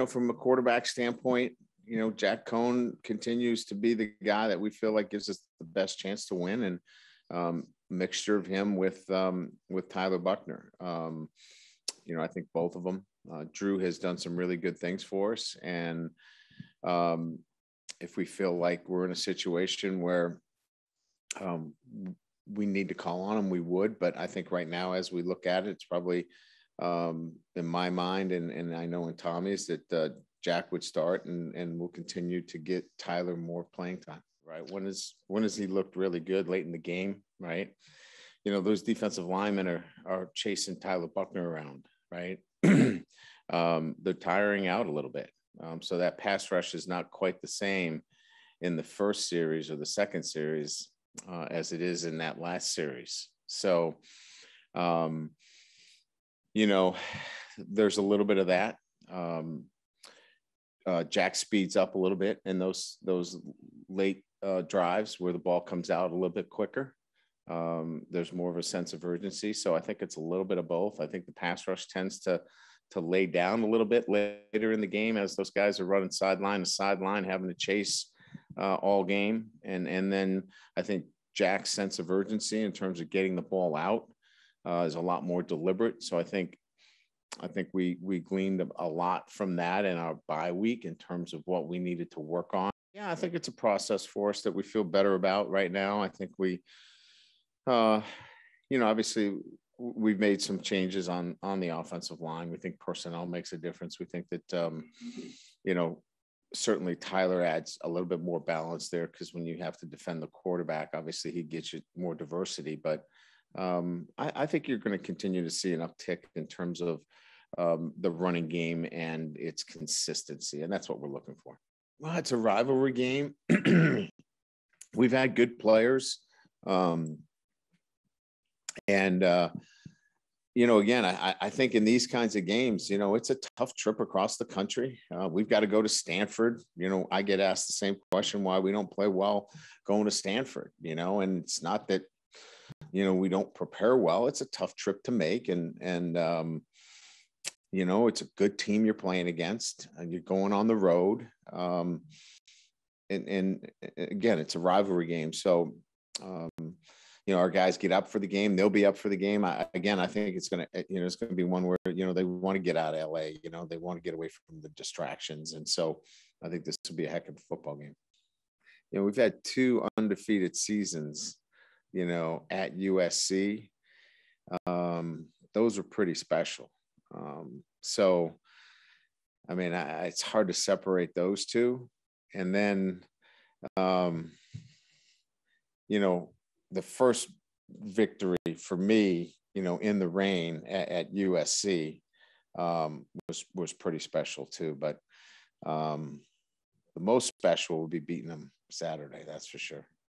from a quarterback standpoint, Jack Coan continues to be the guy that we feel like gives us the best chance to win, and mixture of him with Tyler Buchner. I think both of them. Drew has done some really good things for us, and if we feel like we're in a situation where we need to call on him, we would. But I think right now, as we look at it, it's probably in my mind, and I know in Tommy's, that Jack would start, and we'll continue to get Tyler more playing time. Right? When has he looked really good late in the game? Right? Those defensive linemen are chasing Tyler Buchner around. Right? They're tiring out a little bit. So that pass rush is not quite the same in the first series or the second series as it is in that last series. So, there's a little bit of that. Jack speeds up a little bit in those late drives where the ball comes out a little bit quicker. There's more of a sense of urgency. So I think it's a little bit of both. I think the pass rush tends to lay down a little bit later in the game as those guys are running sideline to sideline, having to chase all game. And then I think Jack's sense of urgency in terms of getting the ball out is a lot more deliberate. So I think we gleaned a lot from that in our bye week in terms of what we needed to work on. Yeah, I think it's a process for us that we feel better about right now. I think we, obviously we've made some changes on the offensive line. We think personnel makes a difference. We think that, certainly Tyler adds a little bit more balance there, because when you have to defend the quarterback, obviously he gets you more diversity. But I think you're going to continue to see an uptick in terms of the running game and its consistency. And that's what we're looking for. Well, it's a rivalry game. We've had good players. Again, I think in these kinds of games, it's a tough trip across the country. We've got to go to Stanford. I get asked the same question, why we don't play well going to Stanford, and it's not that, we don't prepare well. It's a tough trip to make. And it's a good team you're playing against, and you're going on the road. And again, it's a rivalry game. So, our guys get up for the game. They'll be up for the game. I think it's going to be one where, they want to get out of LA, they want to get away from the distractions. And so I think this will be a heck of a football game. We've had 2 undefeated seasons, at USC. Those are pretty special. So, it's hard to separate those two. And then, the first victory for me, in the rain at USC was pretty special too. But the most special would be beating them Saturday. That's for sure.